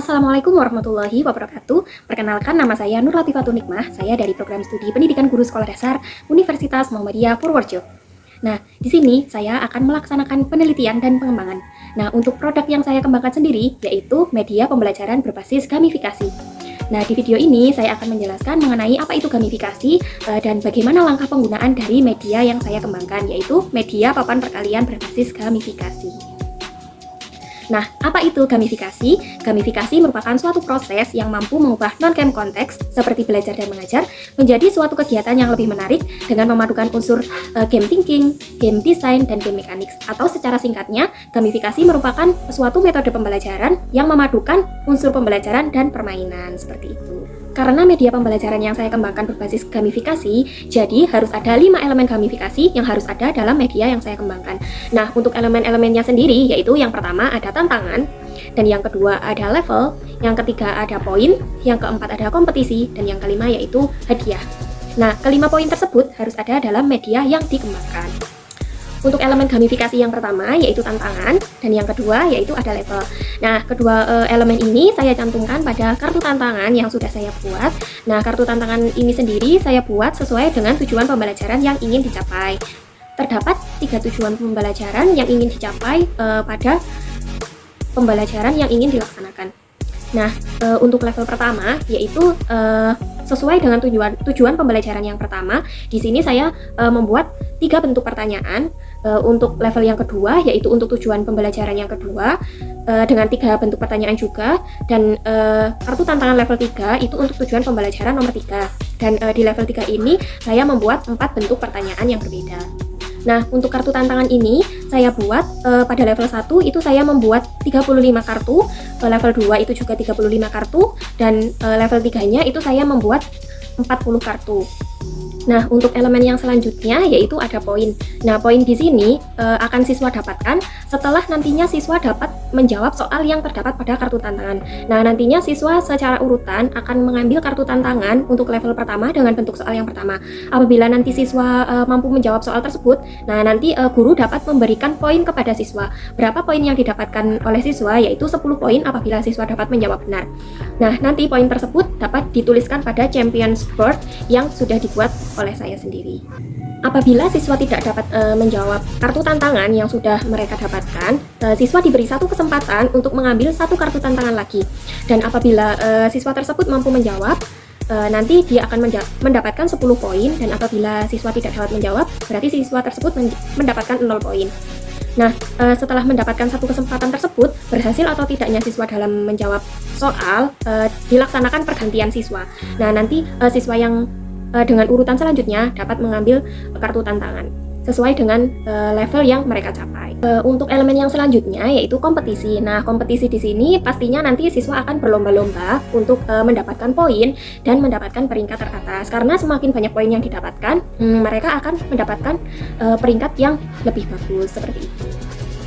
Assalamualaikum warahmatullahi wabarakatuh. Perkenalkan, nama saya Nur Latifah Nikmah. Saya dari program studi Pendidikan Guru Sekolah Dasar Universitas Muhammadiyah Purworejo. Nah, di sini saya akan melaksanakan penelitian dan pengembangan. Nah, untuk produk yang saya kembangkan sendiri yaitu media pembelajaran berbasis gamifikasi. Nah, di video ini saya akan menjelaskan mengenai apa itu gamifikasi dan bagaimana langkah penggunaan dari media yang saya kembangkan, yaitu media papan perkalian berbasis gamifikasi. Nah, apa itu gamifikasi? Gamifikasi merupakan suatu proses yang mampu mengubah non-game konteks seperti belajar dan mengajar menjadi suatu kegiatan yang lebih menarik dengan memadukan unsur game thinking, game design, dan game mechanics. Atau secara singkatnya, gamifikasi merupakan suatu metode pembelajaran yang memadukan unsur pembelajaran dan permainan seperti itu. Karena media pembelajaran yang saya kembangkan berbasis gamifikasi, jadi harus ada 5 elemen gamifikasi yang harus ada dalam media yang saya kembangkan. Nah, untuk elemen-elemennya sendiri, yaitu yang pertama ada tantangan, dan yang kedua ada level, yang ketiga ada poin, yang keempat ada kompetisi, dan yang kelima yaitu hadiah. Nah, kelima poin tersebut harus ada dalam media yang dikembangkan. Untuk elemen gamifikasi yang pertama yaitu tantangan, dan yang kedua yaitu ada level. Nah, kedua elemen ini saya cantumkan pada kartu tantangan yang sudah saya buat. Nah, kartu tantangan ini sendiri saya buat sesuai dengan tujuan pembelajaran yang ingin dicapai. Terdapat 3 tujuan pembelajaran yang ingin dicapai pada pembelajaran yang ingin dilaksanakan. Nah, untuk level pertama yaitu sesuai dengan tujuan pembelajaran yang pertama. Di sini saya membuat 3 bentuk pertanyaan. Untuk level yang kedua yaitu untuk tujuan pembelajaran yang kedua dengan 3 bentuk pertanyaan juga, dan kartu tantangan level 3 itu untuk tujuan pembelajaran nomor 3. Dan di level 3 ini saya membuat 4 bentuk pertanyaan yang berbeda. Nah, untuk kartu tantangan ini saya buat pada level 1 itu saya membuat 35 kartu, level 2 itu juga 35 kartu, dan level 3-nya itu saya membuat 40 kartu. Nah, untuk elemen yang selanjutnya yaitu ada poin. Nah, poin di sini akan siswa dapatkan setelah nantinya siswa dapat menjawab soal yang terdapat pada kartu tantangan. Nah, nantinya siswa secara urutan akan mengambil kartu tantangan untuk level pertama dengan bentuk soal yang pertama. Apabila nanti siswa mampu menjawab soal tersebut, nah nanti guru dapat memberikan poin kepada siswa. Berapa poin yang didapatkan oleh siswa? Yaitu 10 poin apabila siswa dapat menjawab benar. Nah, nanti poin tersebut dapat dituliskan pada Champions Board yang sudah dibuat oleh saya sendiri. Apabila siswa tidak dapat menjawab kartu tantangan yang sudah mereka dapatkan, siswa diberi satu kesempatan untuk mengambil satu kartu tantangan lagi. Dan apabila siswa tersebut mampu menjawab, nanti dia akan mendapatkan 10 poin, dan apabila siswa tidak dapat menjawab, berarti siswa tersebut mendapatkan 0 poin. Nah, setelah mendapatkan satu kesempatan tersebut, berhasil atau tidaknya siswa dalam menjawab soal, dilaksanakan pergantian siswa. Nah, nanti siswa yang dengan urutan selanjutnya dapat mengambil kartu tantangan sesuai dengan level yang mereka capai. Untuk elemen yang selanjutnya yaitu kompetisi. Nah, kompetisi di sini pastinya nanti siswa akan berlomba-lomba untuk mendapatkan poin dan mendapatkan peringkat teratas. Karena semakin banyak poin yang didapatkan, mereka akan mendapatkan peringkat yang lebih bagus seperti itu.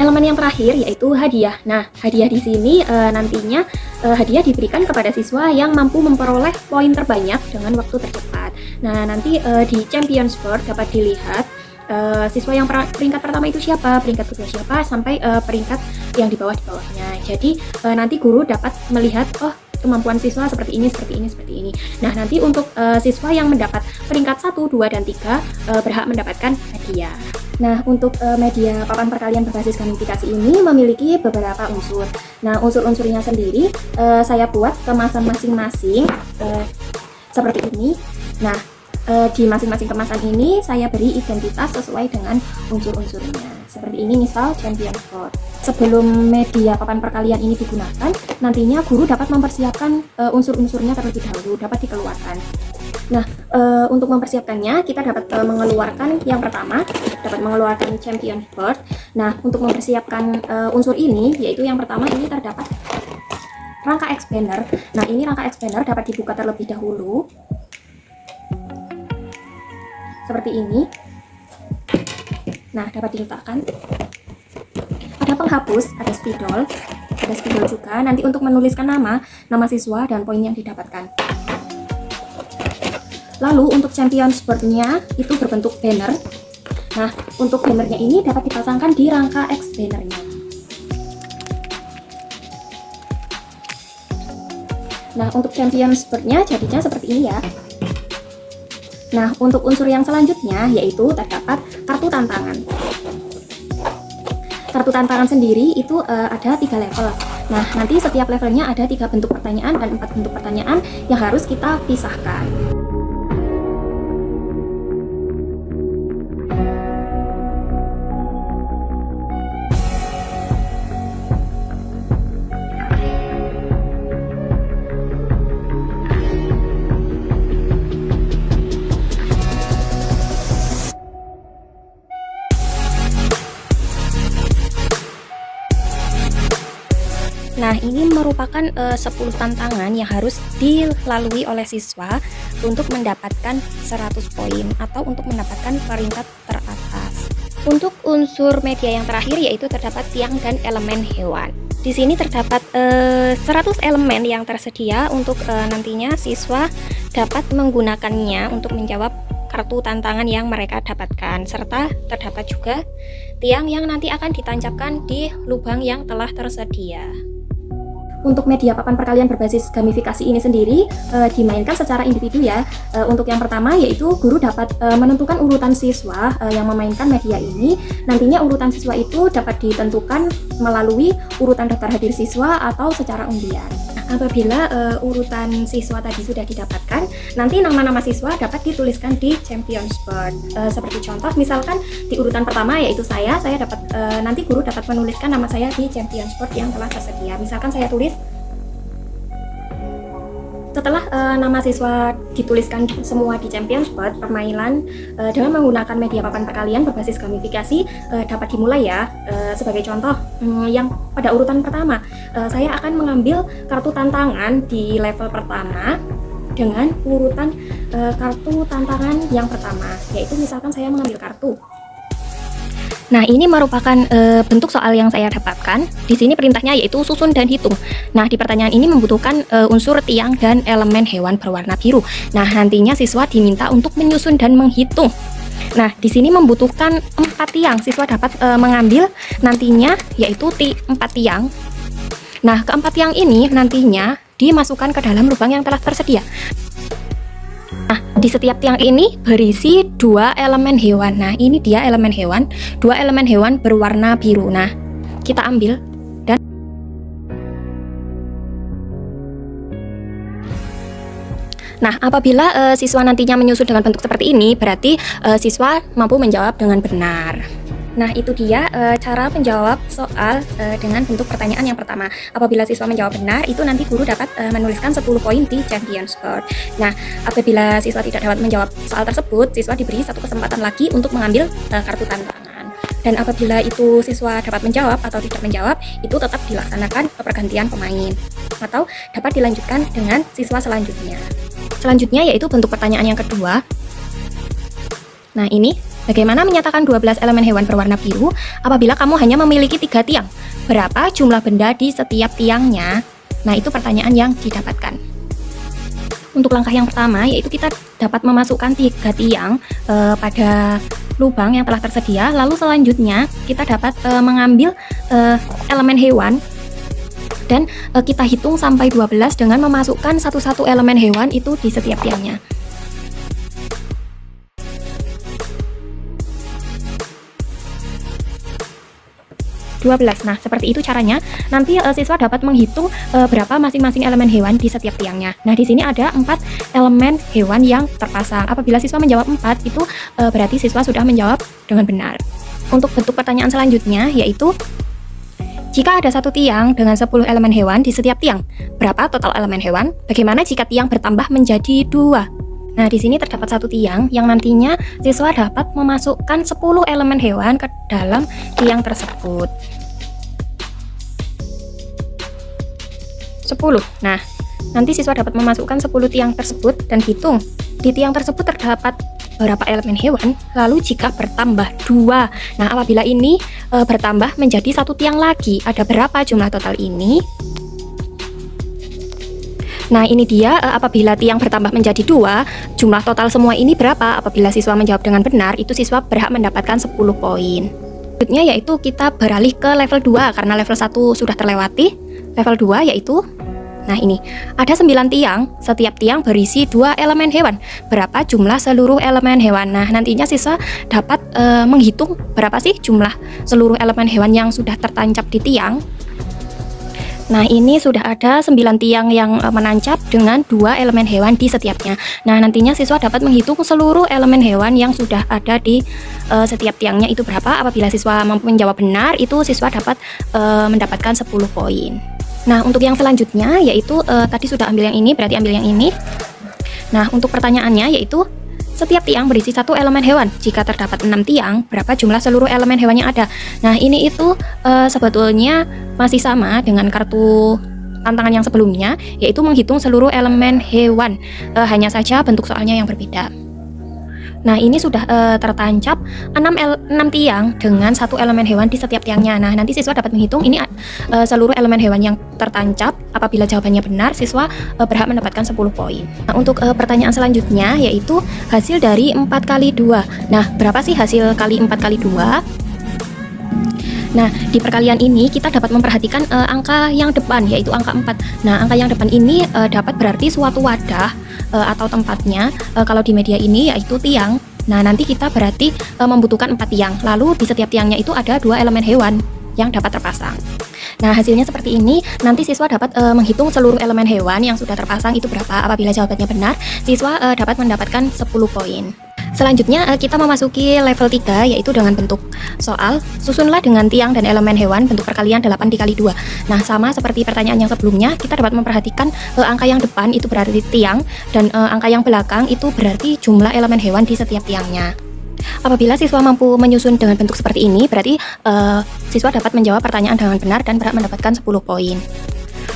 Elemen yang terakhir yaitu hadiah. Nah, hadiah di sini nantinya hadiah diberikan kepada siswa yang mampu memperoleh poin terbanyak dengan waktu tercepat. Nah, nanti di Champions Board dapat dilihat siswa yang peringkat pertama itu siapa, peringkat kedua siapa, sampai peringkat yang di bawahnya. Jadi nanti guru dapat melihat, oh, kemampuan siswa seperti ini, seperti ini, seperti ini. Nah, nanti untuk siswa yang mendapat peringkat 1, 2, dan 3 berhak mendapatkan hadiah. Nah, untuk media papan perkalian berbasis gamifikasi ini memiliki beberapa unsur. Nah, unsur-unsurnya sendiri saya buat kemasan masing-masing seperti ini. Nah, di masing-masing kemasan ini saya beri identitas sesuai dengan unsur-unsurnya. Seperti ini misal Champions Board. Sebelum media papan perkalian ini digunakan, nantinya guru dapat mempersiapkan unsur-unsurnya terlebih dahulu, dapat dikeluarkan. Nah, untuk mempersiapkannya kita dapat mengeluarkan yang pertama, dapat mengeluarkan Champions Board. Nah, untuk mempersiapkan unsur ini, yaitu yang pertama ini terdapat rangka expander. Nah, ini rangka expander dapat dibuka terlebih dahulu. Seperti ini. Nah, dapat diletakkan. Ada penghapus, ada spidol juga. Nanti untuk menuliskan nama siswa dan poin yang didapatkan. Lalu untuk Champions Board-nya itu berbentuk banner. Nah, untuk bannernya ini dapat dipasangkan di rangka X bannernya. Nah, untuk Champions Board-nya jadinya seperti ini ya. Nah, untuk unsur yang selanjutnya yaitu terdapat kartu tantangan. Kartu tantangan sendiri itu ada 3 level. Nah, nanti setiap levelnya ada 3 bentuk pertanyaan dan 4 bentuk pertanyaan yang harus kita pisahkan. Nah, ini merupakan 10 tantangan yang harus dilalui oleh siswa untuk mendapatkan 100 poin atau untuk mendapatkan peringkat teratas. Untuk unsur media yang terakhir yaitu terdapat tiang dan elemen hewan. Di sini terdapat 100 elemen yang tersedia untuk nantinya siswa dapat menggunakannya untuk menjawab kartu tantangan yang mereka dapatkan, serta terdapat juga tiang yang nanti akan ditancapkan di lubang yang telah tersedia. Untuk media papan perkalian berbasis gamifikasi ini sendiri dimainkan secara individu ya. Untuk yang pertama yaitu guru dapat menentukan urutan siswa yang memainkan media ini. Nantinya urutan siswa itu dapat ditentukan melalui urutan daftar hadir siswa atau secara undian. Apabila urutan siswa tadi sudah didapatkan, nanti nama-nama siswa dapat dituliskan di Champions Board. Seperti contoh, misalkan di urutan pertama yaitu saya dapat nanti guru dapat menuliskan nama saya di Champions Board yang telah tersedia. Misalkan saya tulis. Setelah nama siswa dituliskan semua di Champions Board, permainan dengan menggunakan media papan perkalian berbasis gamifikasi dapat dimulai ya. Sebagai contoh, yang pada urutan pertama, saya akan mengambil kartu tantangan di level pertama dengan urutan kartu tantangan yang pertama, yaitu misalkan saya mengambil kartu. Nah, ini merupakan bentuk soal yang saya dapatkan. Di sini perintahnya yaitu susun dan hitung. Nah, di pertanyaan ini membutuhkan unsur tiang dan elemen hewan berwarna biru. Nah, nantinya siswa diminta untuk menyusun dan menghitung. Nah, di sini membutuhkan 4 tiang. Siswa dapat mengambil nantinya yaitu 4 tiang. Nah, keempat tiang ini nantinya dimasukkan ke dalam lubang yang telah tersedia. Nah, di setiap tiang ini berisi 2 elemen hewan. Nah, ini dia elemen hewan, 2 elemen hewan berwarna biru. Nah, kita ambil dan nah, apabila siswa nantinya menyusun dengan bentuk seperti ini, berarti siswa mampu menjawab dengan benar. Nah, itu dia cara menjawab soal dengan bentuk pertanyaan yang pertama. Apabila siswa menjawab benar, itu nanti guru dapat menuliskan 10 poin di Champions Board. Nah, apabila siswa tidak dapat menjawab soal tersebut, siswa diberi 1 kesempatan lagi untuk mengambil kartu tantangan. Dan apabila itu siswa dapat menjawab atau tidak menjawab, itu tetap dilaksanakan pergantian pemain atau dapat dilanjutkan dengan siswa selanjutnya. Selanjutnya yaitu bentuk pertanyaan yang kedua. Nah, ini bagaimana menyatakan 12 elemen hewan berwarna biru apabila kamu hanya memiliki 3 tiang? Berapa jumlah benda di setiap tiangnya? Nah, itu pertanyaan yang didapatkan. Untuk langkah yang pertama, yaitu kita dapat memasukkan 3 tiang pada lubang yang telah tersedia. Lalu selanjutnya, kita dapat mengambil elemen hewan dan kita hitung sampai 12 dengan memasukkan satu-satu elemen hewan itu di setiap tiangnya. Nah, seperti itu caranya. Nanti siswa dapat menghitung berapa masing-masing elemen hewan di setiap tiangnya. Nah, di sini ada 4 elemen hewan yang terpasang. Apabila siswa menjawab 4, itu berarti siswa sudah menjawab dengan benar. Untuk bentuk pertanyaan selanjutnya yaitu jika ada 1 tiang dengan 10 elemen hewan di setiap tiang, berapa total elemen hewan? Bagaimana jika tiang bertambah menjadi 2? Nah, di sini terdapat 1 tiang yang nantinya siswa dapat memasukkan 10 elemen hewan ke dalam tiang tersebut. 10. Nah, nanti siswa dapat memasukkan 10 tiang tersebut dan hitung. Di tiang tersebut terdapat berapa elemen hewan, lalu jika bertambah 2. Nah, apabila ini bertambah menjadi 1 tiang lagi, ada berapa jumlah total ini? Nah, ini dia apabila tiang bertambah menjadi 2, jumlah total semua ini berapa? Apabila siswa menjawab dengan benar, itu siswa berhak mendapatkan 10 poin. Selanjutnya yaitu kita beralih ke level 2 karena level 1 sudah terlewati. Level 2 yaitu Nah ini, ada 9 tiang, setiap tiang berisi 2 elemen hewan. Berapa jumlah seluruh elemen hewan? Nah nantinya siswa dapat menghitung berapa sih jumlah seluruh elemen hewan yang sudah tertancap di tiang. Nah ini sudah ada 9 tiang yang menancap dengan 2 elemen hewan di setiapnya. Nah nantinya siswa dapat menghitung seluruh elemen hewan yang sudah ada di setiap tiangnya itu berapa. Apabila siswa mampu menjawab benar, itu siswa dapat mendapatkan 10 poin. Nah untuk yang selanjutnya yaitu tadi sudah ambil yang ini, berarti ambil yang ini. Nah untuk pertanyaannya yaitu setiap tiang berisi 1 elemen hewan. Jika terdapat 6 tiang, berapa jumlah seluruh elemen hewan yang ada? Nah ini itu sebetulnya masih sama dengan kartu tantangan yang sebelumnya, yaitu menghitung seluruh elemen hewan. Hanya saja bentuk soalnya yang berbeda. Nah ini sudah tertancap 6 tiang dengan 1 elemen hewan di setiap tiangnya. Nah nanti siswa dapat menghitung ini seluruh elemen hewan yang tertancap. Apabila jawabannya benar, siswa berhak mendapatkan 10 poin. Nah, untuk pertanyaan selanjutnya yaitu hasil dari 4 kali 2. Nah berapa sih hasil kali 4 kali 2? Nah, di perkalian ini kita dapat memperhatikan angka yang depan, yaitu angka 4. Nah, angka yang depan ini dapat berarti suatu wadah atau tempatnya. Kalau di media ini yaitu tiang. Nah, nanti kita berarti membutuhkan 4 tiang. Lalu di setiap tiangnya itu ada 2 elemen hewan yang dapat terpasang. Nah, hasilnya seperti ini. Nanti siswa dapat menghitung seluruh elemen hewan yang sudah terpasang itu berapa. Apabila jawabannya benar, siswa dapat mendapatkan 10 poin. Selanjutnya kita memasuki level 3 yaitu dengan bentuk soal. Susunlah dengan tiang dan elemen hewan bentuk perkalian 8 dikali 2. Nah sama seperti pertanyaan yang sebelumnya, kita dapat memperhatikan angka yang depan itu berarti tiang dan angka yang belakang itu berarti jumlah elemen hewan di setiap tiangnya. Apabila siswa mampu menyusun dengan bentuk seperti ini, berarti siswa dapat menjawab pertanyaan dengan benar dan berhak mendapatkan 10 poin.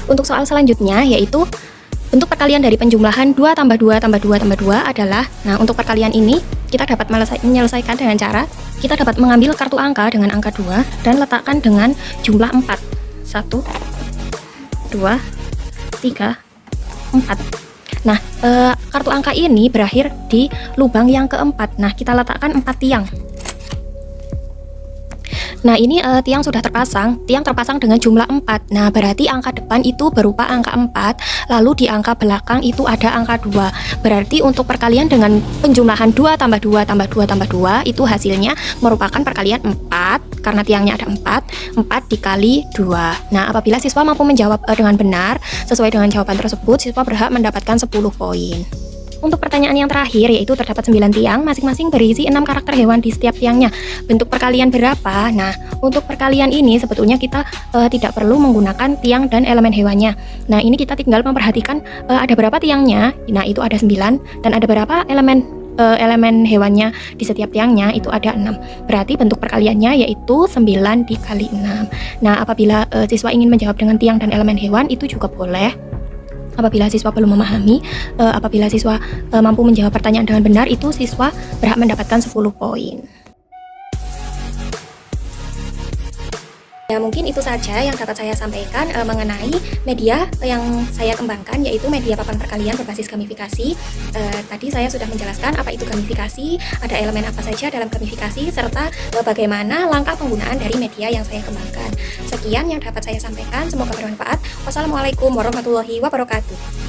Untuk soal selanjutnya yaitu bentuk perkalian dari penjumlahan 2 tambah 2 tambah 2 tambah 2 adalah, nah untuk perkalian ini kita dapat menyelesaikan dengan cara kita dapat mengambil kartu angka dengan angka 2 dan letakkan dengan jumlah 4. 1, 2, 3, 4. Nah, kartu angka ini berakhir di lubang yang keempat. Nah, kita letakkan 4 tiang. Nah ini tiang sudah terpasang, tiang terpasang dengan jumlah 4. Nah berarti angka depan itu berupa angka 4, lalu di angka belakang itu ada angka 2. Berarti untuk perkalian dengan penjumlahan 2 tambah 2 tambah 2 tambah 2 itu hasilnya merupakan perkalian 4, karena tiangnya ada 4 dikali 2. Nah apabila siswa mampu menjawab dengan benar sesuai dengan jawaban tersebut, siswa berhak mendapatkan 10 poin. Untuk pertanyaan yang terakhir yaitu terdapat 9 tiang, masing-masing berisi 6 karakter hewan di setiap tiangnya. Bentuk perkalian berapa? Nah, untuk perkalian ini sebetulnya kita tidak perlu menggunakan tiang dan elemen hewannya. Nah, ini kita tinggal memperhatikan ada berapa tiangnya. Nah, itu ada 9 dan ada berapa elemen hewannya di setiap tiangnya itu ada 6. Berarti bentuk perkaliannya yaitu 9 dikali 6. Nah, apabila siswa ingin menjawab dengan tiang dan elemen hewan itu juga boleh. Apabila siswa belum memahami, apabila siswa mampu menjawab pertanyaan dengan benar, itu siswa berhak mendapatkan 10 poin. Ya mungkin itu saja yang dapat saya sampaikan mengenai media yang saya kembangkan, yaitu media papan perkalian berbasis gamifikasi. Tadi saya sudah menjelaskan apa itu gamifikasi, ada elemen apa saja dalam gamifikasi, serta bagaimana langkah penggunaan dari media yang saya kembangkan. Sekian yang dapat saya sampaikan, semoga bermanfaat. Wassalamualaikum warahmatullahi wabarakatuh.